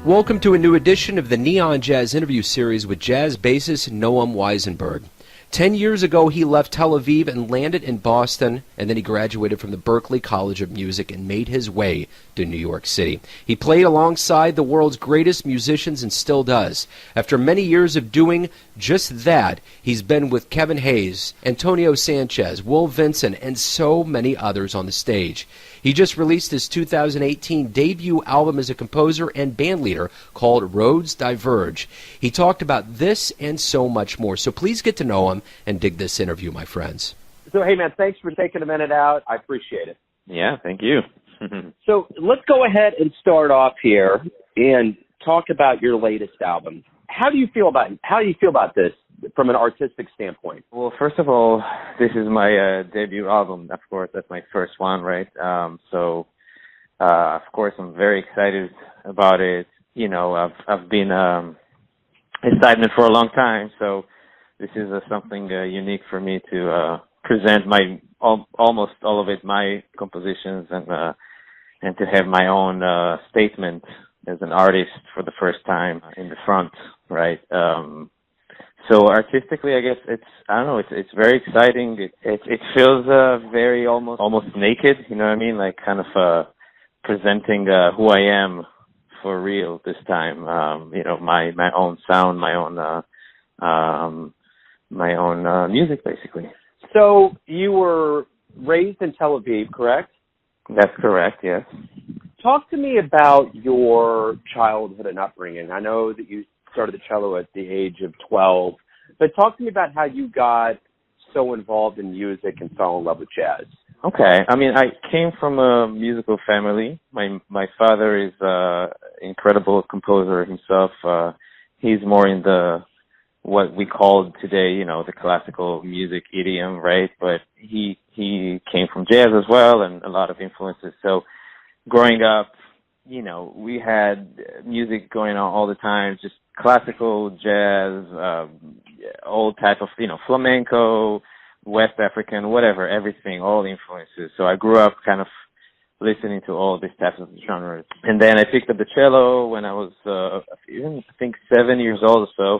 Welcome to a new edition of the Neon Jazz interview series with Jazz Bassist Noam Wiesenberg. 10 years ago, he left Tel Aviv and landed in Boston, and then he graduated from the Berklee College of Music and made his way to New York City. He played alongside the world's greatest musicians and still does. After many years of doing just that, he's been with Kevin Hayes, Antonio Sanchez, Vinson, and so many others on the stage. He just released his 2018 debut album as a composer and bandleader called Roads Diverge. He talked about this and so much more. So please get to know him and dig this interview, my friends. So, hey, man, thanks for taking a minute out. I appreciate it. Yeah, thank you. So let's go ahead and start off here and talk about your latest album. How do you feel about this from an artistic standpoint? Well, first of all, this is my debut album. Of course, that's my first one, right? So, of course, I'm very excited about it. You know, I've been excited for a long time, so this is something unique for me to present almost all of it, my compositions, and to have my own statement as an artist for the first time in the front, right? So artistically, I guess it's very exciting. It feels very almost naked, you know what I mean? Like kind of presenting who I am for real this time. You know, my own sound, my own music, basically. So you were raised in Tel Aviv, correct? That's correct, yes. Talk to me about your childhood and upbringing. I know that you started the cello at the age of 12, but talk to me about how you got so involved in music and fell in love with jazz. Okay. I mean, I came from a musical family. My father is an incredible composer himself. He's more in what we call today, you know, the classical music idiom, right? But he came from jazz as well and a lot of influences. So growing up, you know, we had music going on all the time, just classical, jazz, old type of, you know, flamenco, West African, whatever, everything, all influences. So I grew up kind of listening to all these types of genres. And then I picked up the cello when I was, I think 7 years old or so,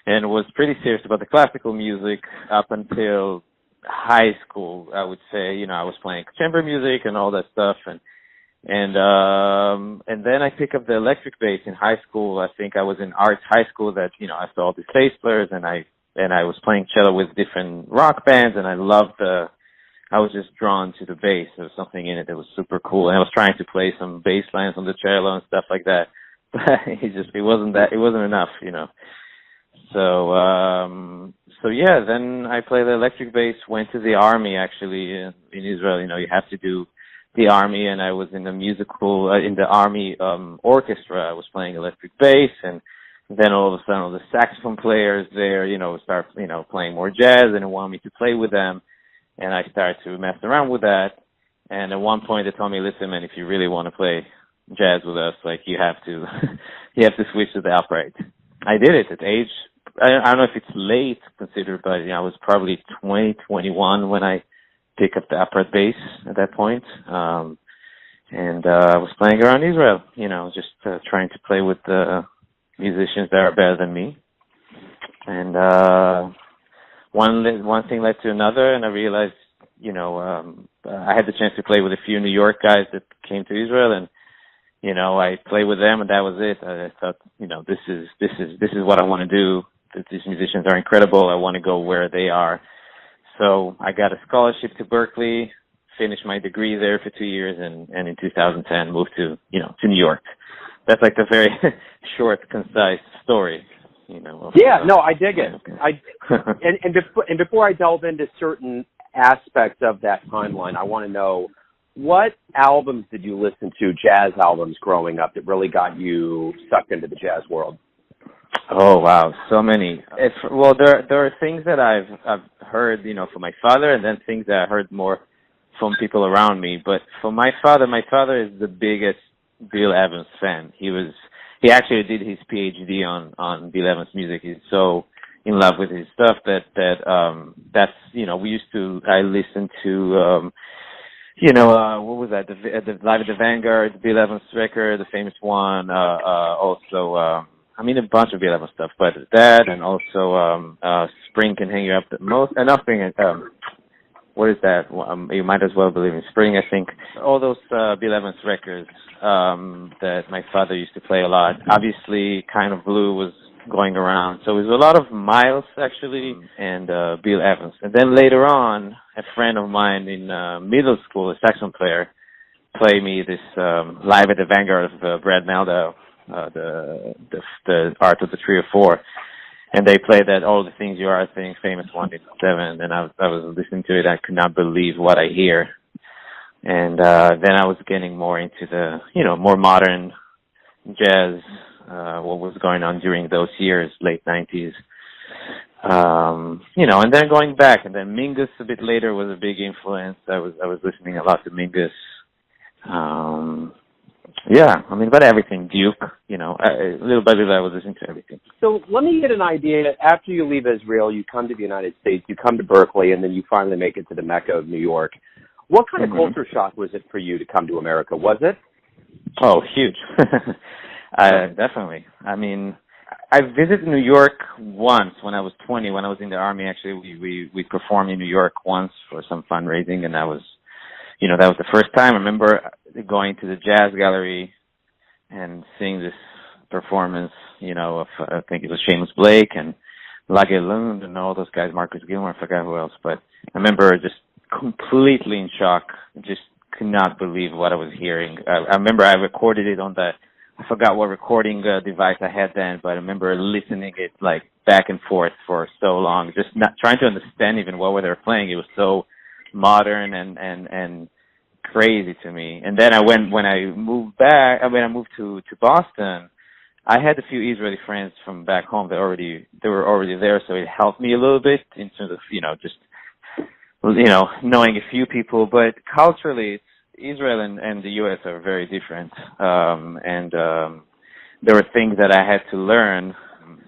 and was pretty serious about the classical music up until high school, I would say. You know, I was playing chamber music and all that stuff, and then I picked up the electric bass in high school. I think I was in arts high school that, you know, I saw all these bass players, and I was playing cello with different rock bands, and I was just drawn to the bass. There was something in it that was super cool, and I was trying to play some bass lines on the cello and stuff like that, but it wasn't enough, you know. So yeah, then I played the electric bass, went to the army actually in Israel. You know, you have to do the army, and I was in the in the army orchestra. I was playing electric bass, and then all of a sudden all the saxophone players there, you know, start, you know, playing more jazz and they want me to play with them, and I started to mess around with that. And at one point they told me, listen, man, if you really want to play jazz with us, like you have to switch to the upright. I did it at age, I don't know if it's late considered, but you know, I was probably 20, 21 when I picked up the upright bass at that point. And I was playing around Israel, you know, just trying to play with the musicians that are better than me. And one thing led to another, and I realized, you know, I had the chance to play with a few New York guys that came to Israel, and you know, I played with them, and that was it. I thought, you know, this is what I want to do. These musicians are incredible. I want to go where they are. So I got a scholarship to Berklee, finished my degree there for 2 years, and in 2010 moved to New York. That's like a very short, concise story, you know. Yeah, no, I dig it. And before I delve into certain aspects of that timeline, I want to know, what albums did you listen to, jazz albums, growing up that really got you sucked into the jazz world? Oh, wow, so many. Well, there are things that I've heard, you know, from my father, and then things that I heard more from people around me. But for my father is the biggest Bill Evans fan. He actually did his PhD on Bill Evans music. He's so in love with his stuff that's, you know, I listened to what was that? The Live at the Vanguard, Bill Evans record, the famous one. Also, a bunch of Bill Evans stuff, but that, and also Spring Can Hang You Up the Most. Not Spring. What is that? You might as well believe in Spring, I think. All those Bill Evans records that my father used to play a lot. Obviously, Kind of Blue was going around. So it was a lot of Miles, actually, and Bill Evans. And then later on, a friend of mine in middle school, a saxophone player, played me this Live at the Vanguard of Brad Mehldau, the Art of the Trio 4. And they played that All the Things You Are thing, famous 187, and I was listening to it. I could not believe what I hear. And then I was getting more into the, more modern jazz, what was going on during those years, late 90s. And then going back, and then Mingus a bit later was a big influence. I was listening a lot to Mingus. But everything, Duke, little by little I was listening to everything. So let me get an idea. After you leave Israel, you come to the United States, you come to Berklee, and then you finally make it to the Mecca of New York. What kind of culture shock was it for you to come to America? Was it? Oh, huge. Definitely. I visited New York once when I was 20, when I was in the Army. Actually, we performed in New York once for some fundraising, and that was the first time. I remember going to the Jazz Gallery and seeing this performance, of, I think it was Seamus Blake and Lage Lund and all those guys, Marcus Gilmore, I forgot who else, but I remember just completely in shock, just could not believe what I was hearing. I remember I recorded it on I forgot what recording device I had then, but I remember listening it like back and forth for so long, just not trying to understand even what they were playing. It was so modern and crazy to me. And then when I moved to Boston, I had a few Israeli friends from back home that they were already there, so it helped me a little bit in terms of, knowing a few people. But culturally, Israel and the U.S. are very different. And there were things that I had to learn,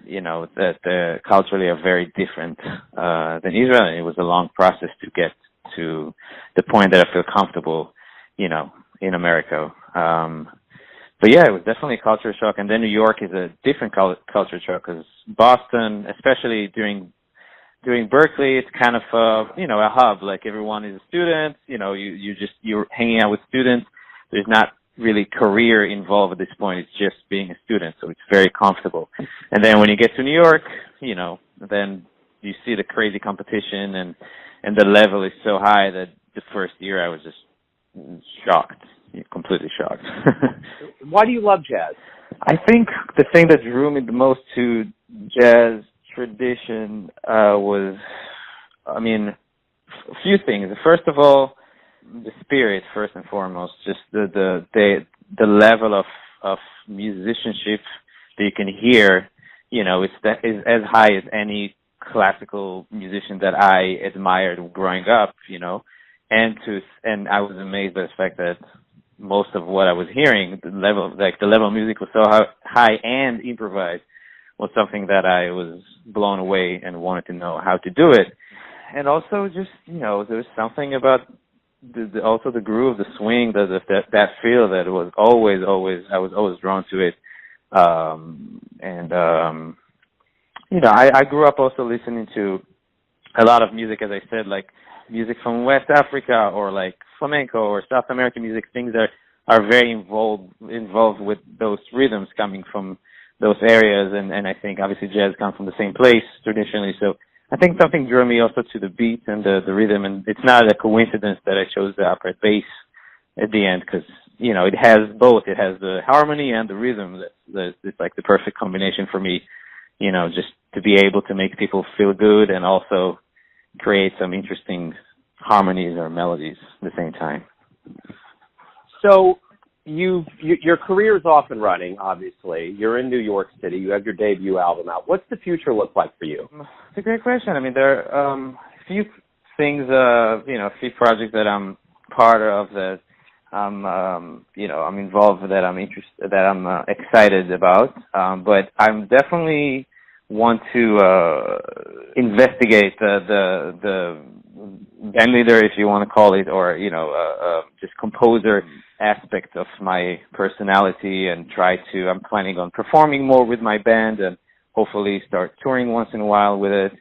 that culturally are very different than Israel. And it was a long process to get to the point that I feel comfortable, in America. But yeah, it was definitely a culture shock. And then New York is a different culture shock, because Boston, especially during Berklee, it's kind of a hub. Like, everyone is a student. You're hanging out with students. There's not really career involved at this point. It's just being a student, so it's very comfortable. And then when you get to New York, then you see the crazy competition, and the level is so high that the first year I was just shocked, completely shocked. Why do you love jazz? I think the thing that drew me the most to jazz tradition was, a few things. First of all, the spirit, first and foremost, just the level of musicianship that you can hear, is as high as any classical musician that I admired growing up, and I was amazed by the fact that most of what I was hearing, the level of music was so high and improvised, was something that I was blown away and wanted to know how to do it. And also just, there was something about also the groove, the swing, that feel that was I was always drawn to it. I grew up also listening to a lot of music, as I said, like music from West Africa, or like flamenco or South American music, things that are very involved with those rhythms coming from those areas. And I think obviously jazz comes from the same place traditionally. So I think something drew me also to the beat and the rhythm. And it's not a coincidence that I chose the upright bass at the end, because, it has both. It has the harmony and the rhythm. It's like the perfect combination for me, just to be able to make people feel good and also create some interesting harmonies or melodies at the same time. So your career is off and running, obviously. You're in New York City. You have your debut album out. What's the future look like for you? It's a great question. There are a few things, a few projects that I'm part of, that I'm involved with, that I'm interested, that I'm excited about. But I'm definitely want to investigate the bandleader, if you want to call it, or just composer aspect of my personality, and I'm planning on performing more with my band and hopefully start touring once in a while with it.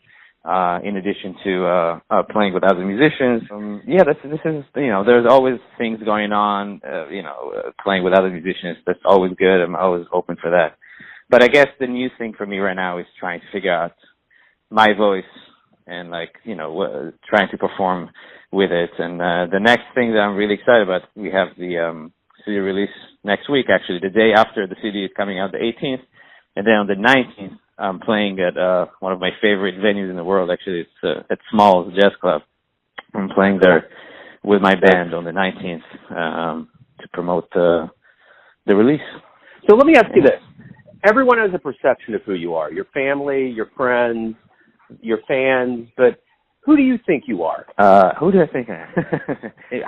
In addition to playing with other musicians, this is there's always things going on. Playing with other musicians, that's always good. I'm always open for that. But I guess the new thing for me right now is trying to figure out my voice and trying to perform with it. And the next thing that I'm really excited about, we have the CD release next week. Actually, the day after the CD is coming out, the 18th, and then on the 19th. I'm playing at one of my favorite venues in the world. Actually, it's at Smalls Jazz Club. I'm playing there with my band on the 19th to promote the release. So let me ask you this. Everyone has a perception of who you are, your family, your friends, your fans, but who do you think you are? Who do I think I am?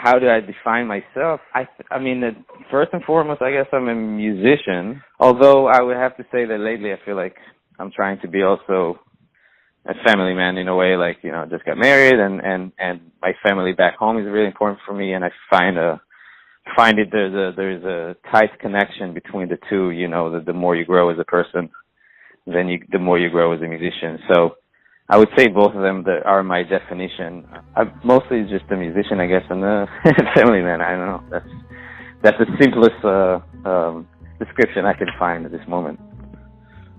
How do I define myself? I mean, first and foremost, I guess I'm a musician, although I would have to say that lately I feel like I'm trying to be also a family man in a way, just got married and my family back home is really important for me, and I find it there's a tight connection between the two, the more you grow as a person, the more you grow as a musician. So I would say both of them are my definition. I'm mostly just a musician, I guess, and a family man. I don't know. That's the simplest description I can find at this moment.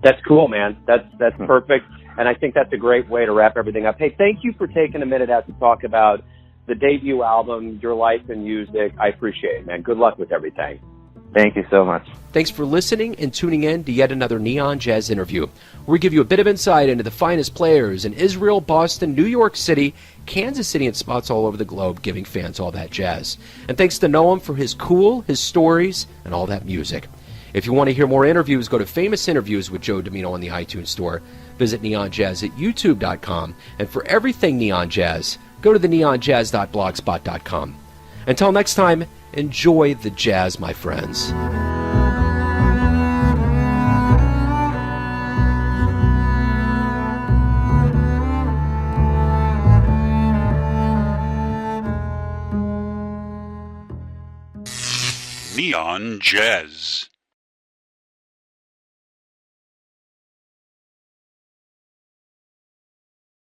That's cool, man. That's perfect. And I think that's a great way to wrap everything up. Hey, thank you for taking a minute out to talk about the debut album, your life and music. I appreciate it, man. Good luck with everything. Thank you so much. Thanks for listening and tuning in to yet another Neon Jazz interview, where we give you a bit of insight into the finest players in Israel, Boston, New York City, Kansas City, and spots all over the globe, giving fans all that jazz. And thanks to Noam for his stories, and all that music. If you want to hear more interviews, go to Famous Interviews with Joe Domino on the iTunes Store. Visit Neon Jazz at youtube.com. And for everything Neon Jazz, go to the neonjazz.blogspot.com. Until next time, enjoy the jazz, my friends. Neon Jazz.